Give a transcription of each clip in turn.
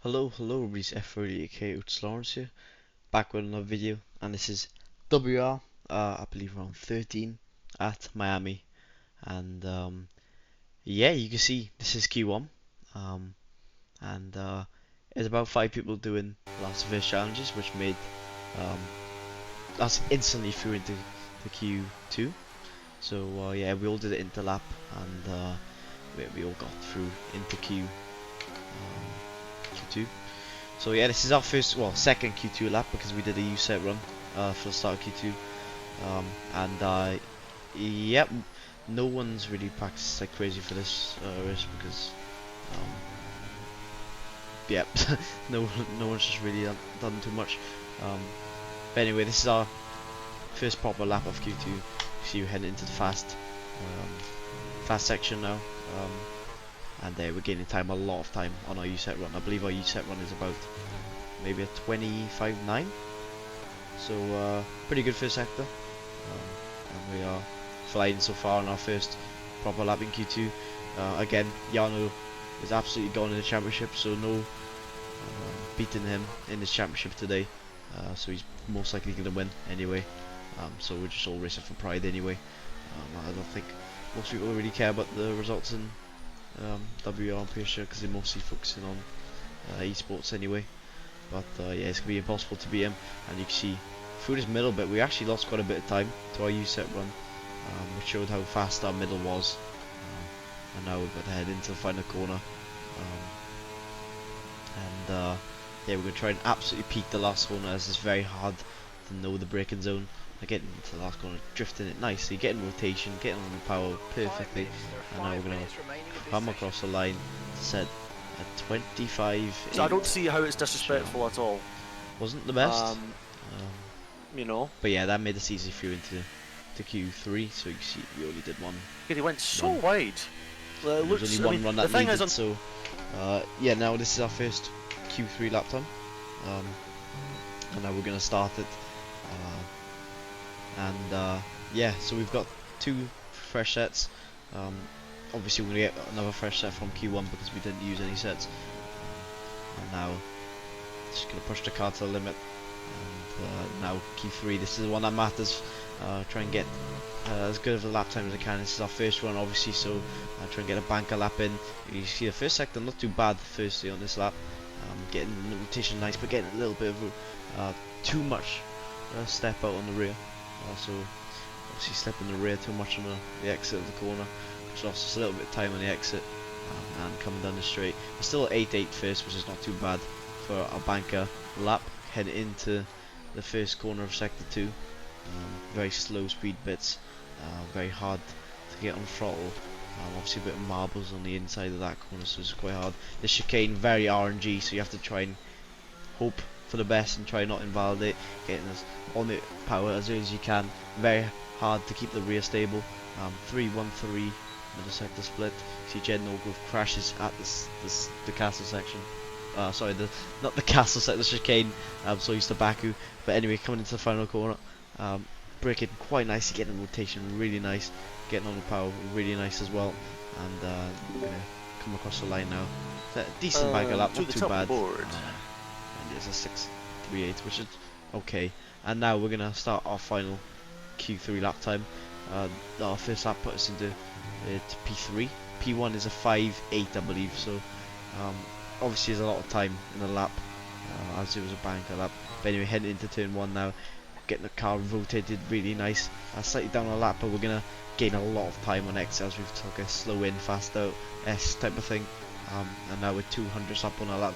Hello, everybody's FRA ELITE45 here, back with another video, and this is WR, I believe around 13 at Miami, and yeah, you can see this is Q1, and there's about 5 people doing lots of first challenges, which made um, us instantly through into the Q2, so yeah, we all did it into lap, and we all got through into Q2. So yeah, this is our second Q2 lap because we did a U-set run for the start of Q2, and yep, no one's really practiced like crazy for this race because yep, no one's just really done too much. But anyway, this is our first proper lap of Q2. So you're heading into the fast section now. And we're gaining time, a lot of time on our U-set run. I believe our U-set run is about maybe a 25.9, so pretty good first sector, and we are flying so far on our first proper lap in Q2. Again, Yano is absolutely gone in the championship, so no beating him in this championship today, so he's most likely going to win anyway, so we're just all racing for pride anyway. I don't think most people really care about the results in WR and PS4 because they're mostly focusing on esports anyway. But yeah, it's gonna be impossible to beat him, and you can see through this middle bit we actually lost quite a bit of time to our U-set run, which showed how fast our middle was, and now we're about to head into the final corner, and yeah, we're gonna try and absolutely peak the last corner as it's very hard to know the braking zone. Getting into the last corner, drifting it nicely, getting rotation, getting on the power perfectly, and now we're going to come across the line to set a 25. So I don't see how it's disrespectful at all. Wasn't the best, you know. But yeah, that made us easy through into the Q3. So you see, we only did one. Yeah, he went so wide. There was only one run that needed. So yeah, now this is our first Q3 lap time, and now we're going to start it. And yeah, so we've got 2 fresh sets. Obviously we're going to get another fresh set from Q1 because we didn't use any sets. And now just going to push the car to the limit. And now Q3, this is the one that matters. Try and get as good of a lap time as I can. This is our first one obviously, so try and get a banker lap in. You see the first sector not too bad firstly on this lap. Getting the rotation nice, but getting a little bit of too much step out on the rear. So obviously stepping the rear too much on the exit of the corner, which lost us a little bit of time on the exit, and coming down the straight. We're still at 8.8 first, which is not too bad for a banker lap. Head into the first corner of sector 2. Very slow speed bits, very hard to get on throttle. Obviously a bit of marbles on the inside of that corner, so it's quite hard. The chicane, very RNG, so you have to try and hope for the best and try not invalidate, getting us on the power as early as you can. Very hard to keep the rear stable. 3-1-3 middle sector split. See Jen Norgrove crashes at the castle section. Sorry, not the castle sector, the chicane. So used to Baku. But anyway, coming into the final corner, braking quite nicely, getting rotation really nice, getting on the power really nice as well. And we're gonna come across the line now. A decent banker lap, not too bad. It's a 6.38, which is okay. And now we're gonna start our final Q3 lap time. Our first lap put us into P3. P1 is a 5.8, I believe. So obviously there's a lot of time in the lap, as it was a banker lap. But anyway, heading into turn 1 now, getting the car rotated really nice. Slightly down a lap, but we're gonna gain a lot of time on exit as we've took a slow in, fast out S type of thing. And now we're 200s up on our lap,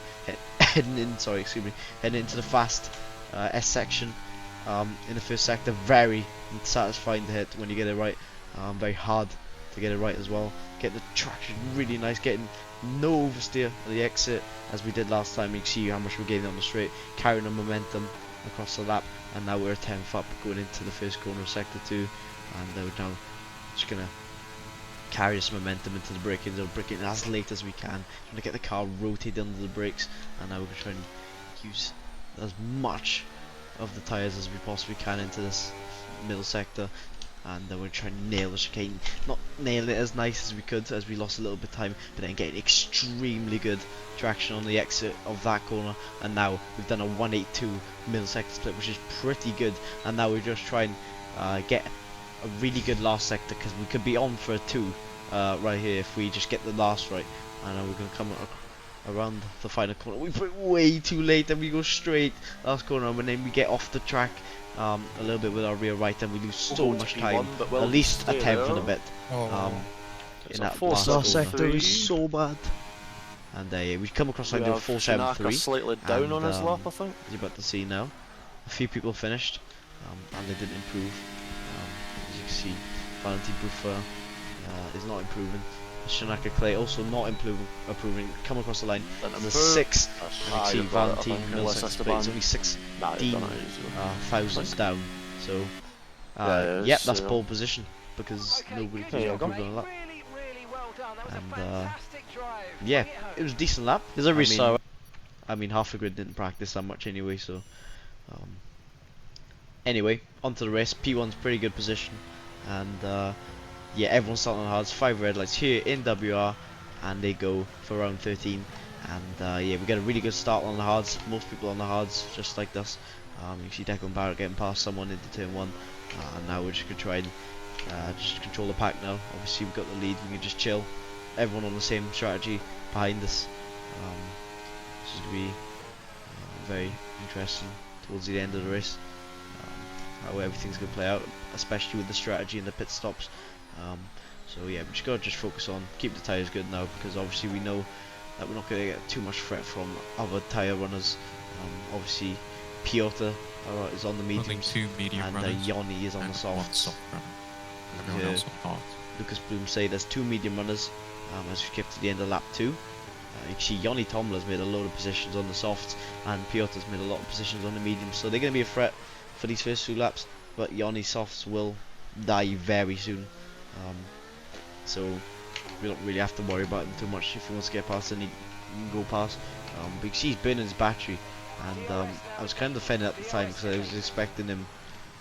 heading into the fast S section in the first sector. Very satisfying to hit when you get it right. Very hard to get it right as well. Get the traction really nice, getting no oversteer at the exit as we did last time. You can see how much we're gaining on the straight, carrying the momentum across the lap, and now we're a 10th up going into the first corner of sector 2, and we're now just gonna carry this momentum into the braking zone, braking as late as we can, trying to get the car rotated under the brakes, and now we're going to try and use as much of the tyres as we possibly can into this middle sector. and we're trying to nail the chicane. Not nail it as nice as we could, as we lost a little bit of time, but then getting extremely good traction on the exit of that corner. And now we've done a 182 millisecond split, which is pretty good. And now we're just trying get a really good last sector, because we could be on for a 2 right here if we just get the last right. And we're going to come around the final corner. We put it way too late and we go straight last corner, and then we get off the track a little bit with our rear right, and we lose so much time, at least a 10th and a bit. In that last sector is so bad. And yeah, we come across like a 473. Slightly down on his lap, I think. As you're about to see now, a few people finished, and they didn't improve. As you can see, Valentin Buffer is not improving. Shanaka Clay also not improving. Come across the line. There's a 6. And you see Valentin milliseconds, but it's only 16,000 down. So, yep, that's pole position, because nobody can improve on a lap. And yeah, it was a decent lap. There's a restart. I mean, half the grid didn't practice that much anyway, so. Anyway, onto the race. P1's pretty good position, and yeah, everyone's starting on hards. 5 red lights here in WR, and they go for round 13. And yeah, we get a really good start on the hards. Most people on the hards, just like us. You see Declan Barrett getting past someone into turn 1, and now we're just gonna try and just control the pack now. Obviously, we've got the lead. We can just chill. Everyone on the same strategy behind us. This is gonna be very interesting towards the end of the race. How everything's gonna play out, especially with the strategy and the pit stops. So yeah, we just gotta focus on keep the tyres good now, because obviously we know that we're not gonna get too much threat from other tyre runners. Obviously Piotr is on the mediums, and Yanni is on the softs. Lucas Bloom say there's 2 medium runners as we get to the end of lap 2. You can see Yanni Tomler's made a load of positions on the softs, and Piotr's made a lot of positions on the mediums, so they're going to be a threat for these first 2 laps, but Yanni's softs will die very soon. So we don't really have to worry about him too much. If he wants to get past, then he can go past. Because he's burning his battery, and I was kind of defending at the time because I was expecting him.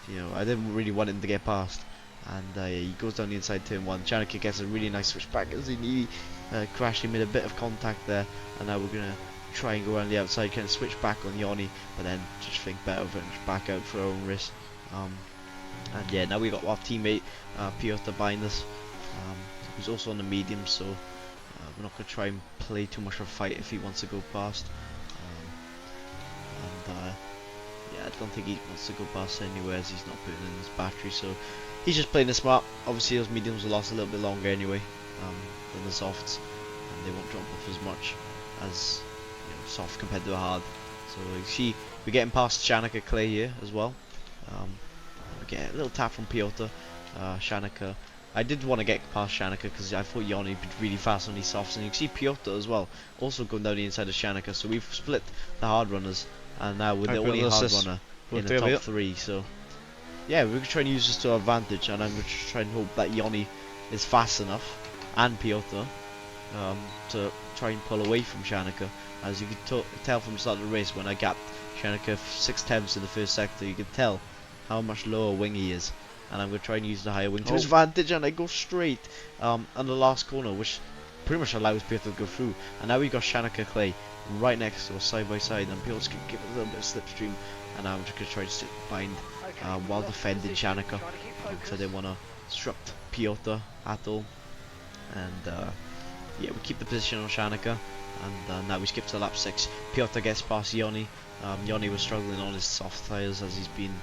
You know, I didn't really want him to get past. And he goes down the inside turn 1. Chanukka gets a really nice switch back as he crashed. He made a bit of contact there, and now we're gonna try and go around the outside, kind of switch back on Yanni, but then just think better of it and just back out for our own risk. And yeah, now we got our teammate Piotr behind us, who's also on the medium, so we're not gonna try and play too much of a fight if he wants to go past. Yeah, I don't think he wants to go past anywhere, as he's not putting in his battery, so he's just playing it smart. Obviously those mediums will last a little bit longer anyway than the softs, and they won't drop off as much as soft compared to a hard. So you see we're getting past Shanaka Clay here as well. We get a little tap from Piotr. Shanaka, I did want to get past Shanaka because I thought Yanni would be really fast on these softs, and you can see Piotr as well also going down the inside of Shanaka. So we've split the hard runners, and now we're the only hard runner in the top 3. So yeah, we're going to try and use this to our advantage, and I'm going to try and hope that Yanni is fast enough, and Piotr, to try and pull away from Shanaka. As you can tell from the start of the race, when I gapped Shanaka 6/10 in the first sector, you can tell how much lower wing he is, and I'm going to try and use the higher wing to his advantage, and I go straight on the last corner, which pretty much allows Piotr to go through. And now we got Shanaka Clay right next to us, side by side, and Piotr can give it a little bit of slipstream, and now I'm just going to try to sit behind while defending Shanaka, because I didn't want to disrupt Piotr at all. And yeah, we keep the position on Shanaka, and now we skip to lap 6. Piotr gets past Yanni. Yanni was struggling on his soft tyres, as he's been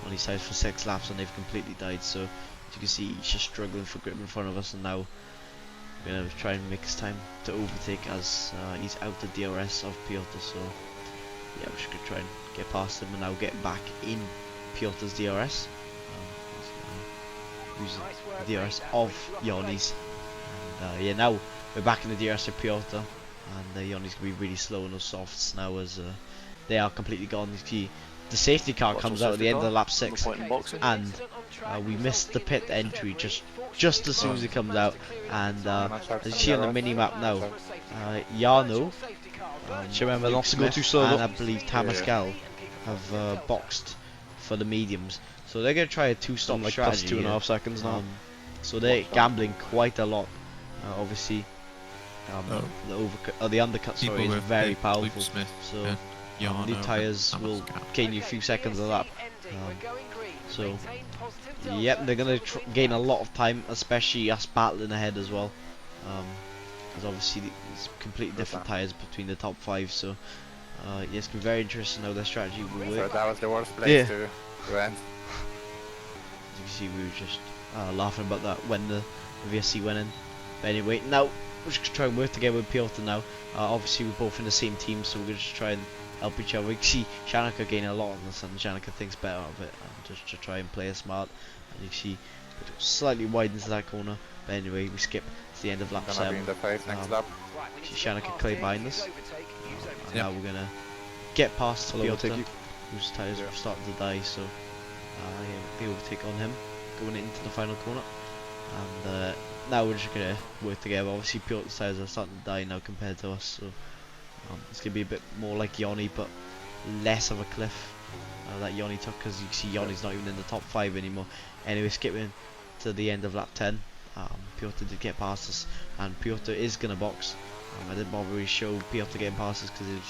on his tyres for 6 laps, and they've completely died. So as you can see, he's just struggling for grip in front of us, and now we're going to try and make his time to overtake, as he's out the DRS of Piotr. So yeah, we're just going to try and get past him and now get back in Piotr's DRS. Using the DRS of Yanni's. And yeah, now we're back in the DRS of Piotr, and Yanni's going to be really slow on those softs now, as they are completely gone. You see the safety car comes out at the end of lap 6, and we missed the pit entry just as soon as it comes out. And as you see on the mini map now, Jarno, and I believe Tamascal have boxed for the mediums. So So they're gonna try a two-stop like strategy. plus 2.5 seconds now. So they're What's that? gambling quite a lot. Obviously, the undercut People is with very Luke powerful. Smith So and Yarno new and tyres will Thomas Cap. gain you a few seconds of lap. So yep, they're gonna gain a lot of time, especially us battling ahead as well. Because obviously it's completely different tyres between the top 5. So yeah, it's gonna be very interesting how their strategy will So work. that was the worst place Yeah. to end. As you can see, we were just laughing about that when the VSC went in. But anyway, now we're just gonna try and work together with Piotr now. Obviously, we're both in the same team, so we're gonna just try and help each other. We can see Shanika gaining a lot on this, and Shanika thinks better of it, just to try and play it smart. And you can see it slightly widens that corner. But anyway, we skip to the end of lap Gonna be 7. in the 5 next lap. See Shanika Clay behind us. And Yep. now we're gonna get past I'll Piotr, overtake you. whose tyres have started to die. So yeah, the overtake on him going into the final corner. And now we're just gonna work together. Obviously, Piotr's tyres are starting to die now compared to us, so it's gonna be a bit more like Yanni, but less of a cliff that Yanni took, because you can see Yanni's not even in the top 5 anymore. Anyway, skipping to the end of lap 10, Piotr did get past us, and Piotr is gonna box. I didn't bother really show Piotr getting past us because it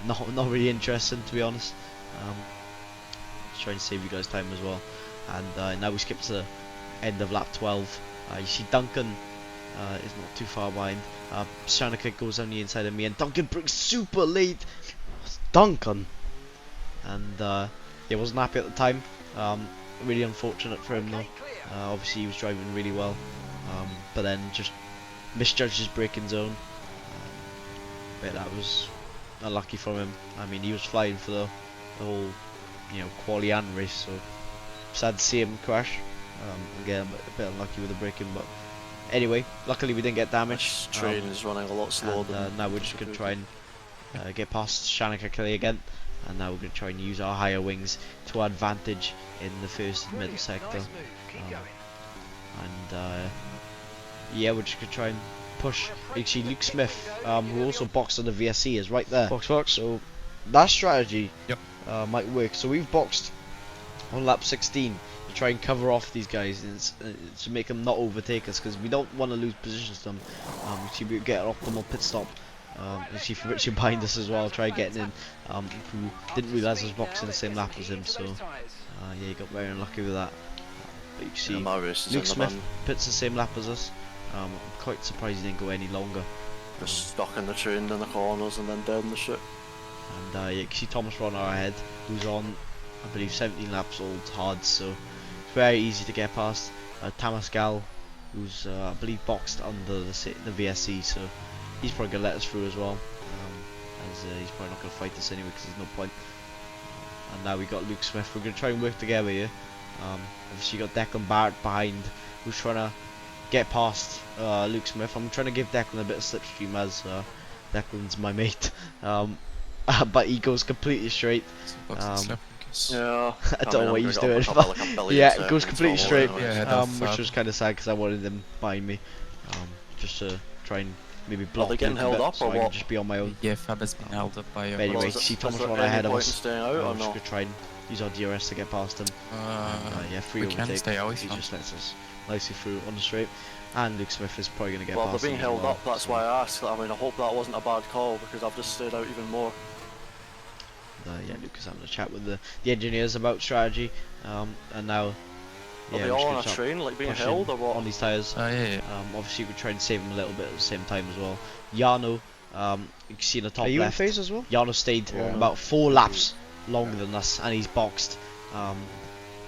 was not really interesting, to be honest. Just trying to save you guys time as well. And now we skip to the end of lap 12. You see Duncan is not too far behind. Shanika goes on the inside of me, and Duncan brings super late. Duncan. And yeah, wasn't happy at the time. Really unfortunate for him though. Obviously he was driving really well, but then just misjudged his braking zone. But that was unlucky from him. I mean, he was flying for the whole, quali and race, so sad to see him crash. Again, a bit unlucky with the braking, but anyway, luckily we didn't get damaged. This train is running a lot slower And than. now we're just going to try and get past Shanika Kelly again, and now we're going to try and use our higher wings to our advantage in the first and middle sector. Yeah, we're just going to try and push. Actually, Luke Smith, who also boxed on the VSC, is right there. Box. So that strategy Yep. might work. So we've boxed on lap 16 to try and cover off these guys and to make them not overtake us, because we don't want to lose positions to them. We get an optimal pit stop. You see Richard behind us as well, try getting in, who didn't realise I was boxing the same lap as him, so yeah, he got very unlucky with that. But you can see My race is Luke in the Smith bin. pits the same lap as us. I'm quite surprised he didn't go any longer. Just stuck in the train in the corners and then dead in the shit. And yeah, you can see Thomas Ronner ahead, who's on, I believe, 17 laps old hard, so it's very easy to get past. Tamas Gal, who's I believe boxed under the VSC, so he's probably gonna let us through as well. As he's probably not gonna fight us anyway, because there's no point. And now we got Luke Smith. We're gonna try and work together here. Obviously you got Declan Barrett behind, who's trying to get past Luke Smith. I'm trying to give Declan a bit of slipstream, as Declan's my mate. But he goes completely straight. Yeah. I don't know what he's doing, but yeah, it goes completely straight, which was kind of sad because I wanted him behind me, just to try and maybe block they getting Luke a held bit, up so or I can what? just be on my own. Yeah, Fab has been held up by But anyway, Was it- see Thomas was there Ronner ahead any of point in us. staying out I'm or just not? gonna try and use our DRS to get past him. Yeah, free we can overtake. stay out, He it's just lets us nicely through on the straight. And Luke Smith is probably gonna get Well, past they're being him as held well, up, that's so, why I asked. I mean, I hope that wasn't a bad call, because I've just stayed out even more. yeah, Luke is having a chat with the engineers about strategy, and now. Are Yeah, they we're just all gonna on a start train, like being pushing held or on what? these tyres. yeah. Obviously we try and save him a little bit at the same time as well. Yano, you can see in the top Are you in left, phase as well? Yano stayed Yeah. about 4 laps longer than us, and he's boxed.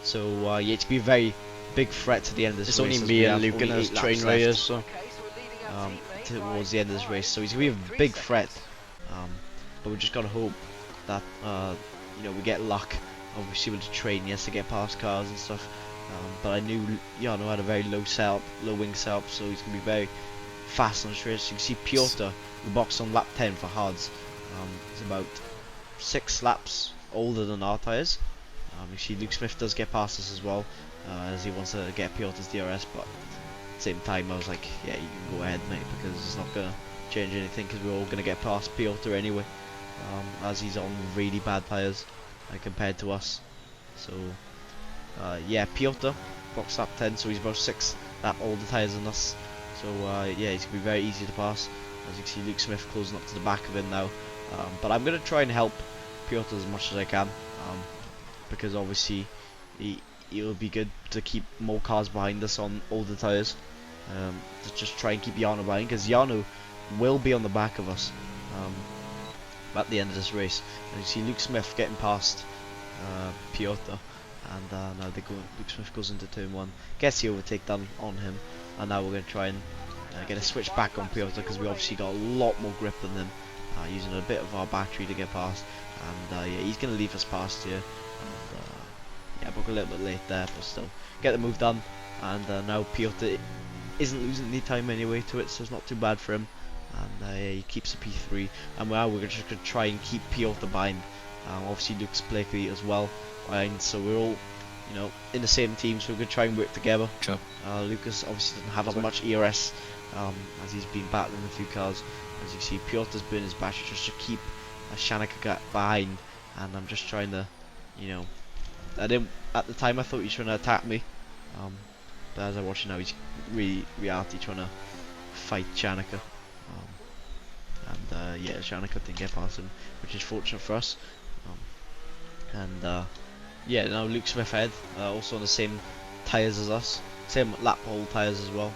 So yeah, it's be a very big threat to the end of this It's race. only as me we and have Luke in only this 8 train laps right here, left, so towards the end of this race. So he's gonna be a big threat. But we just gotta hope that we get luck. Obviously with the train, he has to get past cars and stuff. But I knew Yano had a very low wing setup, so he's going to be very fast on the straight. So you can see Piotr, who boxed on lap 10 for hards. He's about 6 laps older than our tyres. You see Luke Smith does get past us as well, as he wants to get Piotr's DRS, but at the same time I was like, yeah, you can go ahead, mate, because it's not going to change anything, because we're all going to get past Piotr anyway, as he's on really bad tyres compared to us. So yeah, Piotr box lap 10, so he's about 6 lap older tyres than us. So yeah, he's gonna be very easy to pass. As you can see, Luke Smith closing up to the back of him now. But I'm gonna try and help Piotr as much as I can, because obviously it'll be good to keep more cars behind us on older tyres. To just try and keep Jarno behind, because Jarno will be on the back of us at the end of this race. And you see Luke Smith getting past Piotr, and now Luke Smith goes into turn 1, gets the overtake done on him, and now we're going to try and get a switch back on Piotr, because we obviously got a lot more grip than him, using a bit of our battery to get past. And yeah, he's going to leave us past here. And, yeah, broke a little bit late there, but still get the move done. And now Piotr isn't losing any time anyway to it, so it's not too bad for him. And yeah, he keeps the P3, and now we're just going to try and keep Piotr behind. Obviously Luke's Blakely as well behind, so we're all, you know, in the same team, so we're going to try and work together. Sure. Lucas obviously doesn't have as much ERS, as he's been battling a few cars. As you see, Piotr's burning his battery just to keep Shanika behind, and I'm just trying to, you know, at the time I thought he was trying to attack me, but as I watch it now, he's really reality trying to fight Shanika. And yeah, Shanika didn't get past him, which is fortunate for us. And yeah, now Luke Smith ahead, also on the same tyres as us, same lap hole tyres as well.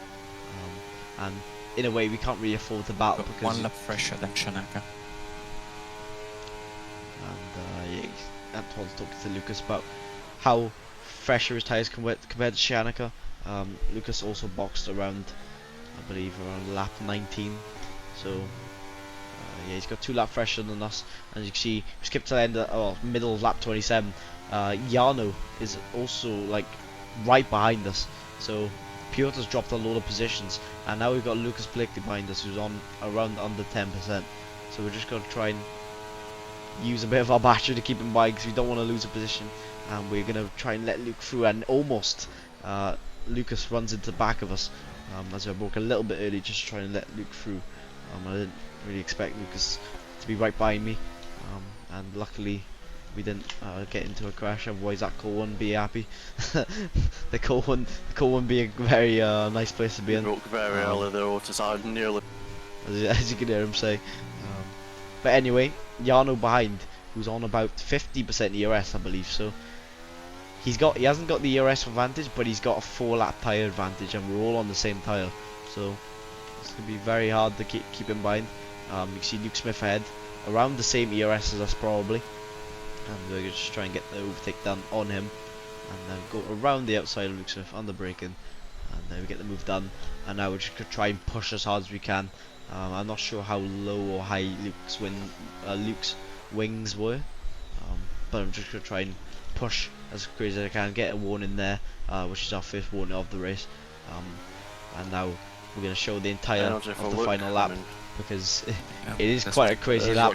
And in a way, we can't really afford to battle But because 1 lap fresher than Shanaka. And yeah, Antoine's talking to Lucas about how fresher his tyres compared to Shanika. Lucas also boxed around, I believe, around lap 19. So yeah, he's got 2 laps fresher than us. And as you can see, we skipped to the end of, middle of lap 27. Jarno is also like right behind us. So Piotr's dropped a lot of positions, and now we've got Lucas Blakely behind us, who's on around under 10%. So we're just going to try and use a bit of our battery to keep him by, because we don't want to lose a position. And we're going to try and let Luke through, and almost Lucas runs into the back of us, as I broke a little bit early just to try and let Luke through. I didn't really expect Lucas to be right behind me, and luckily we didn't get into a crash, otherwise that call wouldn't be happy. the call wouldn't be a very nice place to be in. Broke very early there, Otis. I nearly. As you can hear him say. But anyway, Jarno behind, who's on about 50% ERS, I believe. So he hasn't got the ERS advantage, but he's got a 4-lap tyre advantage, and we're all on the same tyre. So it's gonna be very hard to keep him behind. You can see Luke Smith ahead, around the same ERS as us probably. And we're going to just try and get the overtake done on him, and then go around the outside of Luke Smith under braking, and then we get the move done. And now we're just going to try and push as hard as we can. I'm not sure how low or high Luke's wings were, but I'm just going to try and push as crazy as I can, get a warning there, which is our first warning of the race. And now we're going to show the entire of the final lap, because it is quite a crazy lap.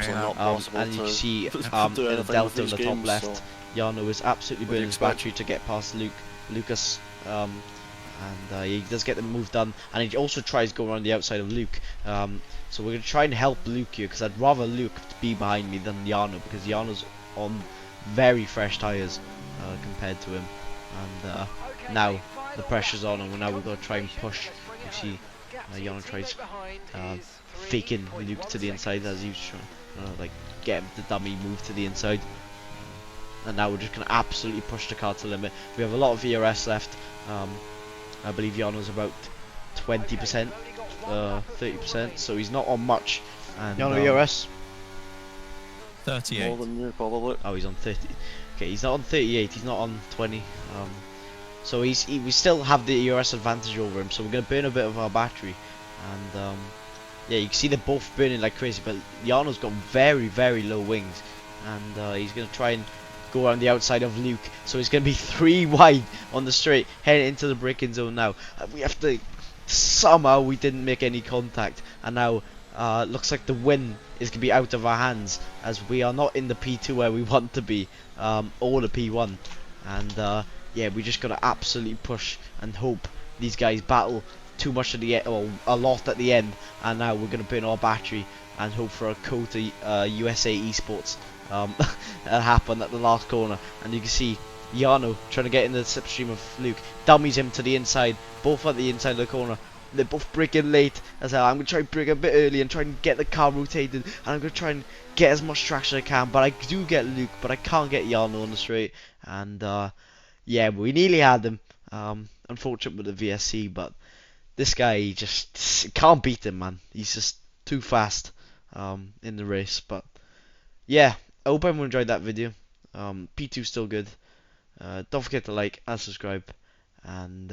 And you can see in the delta in the top left, Jarno is absolutely burning his battery to get past Lucas, and he does get the move done, and he also tries to go around the outside of Luke. So we're going to try and help Luke here, because I'd rather Luke be behind me than Jarno, because Jarno's on very fresh tyres compared to him. And now the pressure's on, and now we've got to try and push. You see Jarno tries faking Luke to the inside as he's trying to like get him to dummy move to the inside. And now we're just going to absolutely push the car to limit. We have a lot of ERS left. I believe Jarno's about 20%, 30%, so he's not on much. And Jarno ERS? 38. More than you, probably. Oh, he's on 30. Okay, he's not on 38, he's not on 20. So we still have the ERS advantage over him, so we're going to burn a bit of our battery. And yeah, you can see they're both burning like crazy, but Jarno's got very, very low wings, and he's going to try and go around the outside of Luke, so he's going to be 3 wide on the straight, heading into the braking zone now. We have to, somehow we didn't make any contact, and now looks like the win is going to be out of our hands, as we are not in the P2 where we want to be, or the P1. And yeah, we just got to absolutely push and hope these guys battle too much at the end, or a lot at the end, and now we're going to burn our battery and hope for a code to USA Esports happen at the last corner. And you can see Yano trying to get in the slipstream of Luke. Dummies him to the inside. Both at the inside of the corner. They're both braking late as hell. I'm going to try and brake a bit early and try and get the car rotated. And I'm going to try and get as much traction as I can. But I do get Luke, but I can't get Yano on the straight. And yeah, we nearly had him. Unfortunate with the VSC, but this guy, he just can't beat him, man. He's just too fast in the race. But yeah, I hope everyone enjoyed that video. P2's still good. Don't forget to like and subscribe. And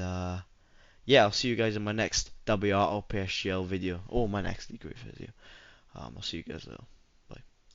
yeah, I'll see you guys in my next WR or PSGL video, or my next League video. I'll see you guys later.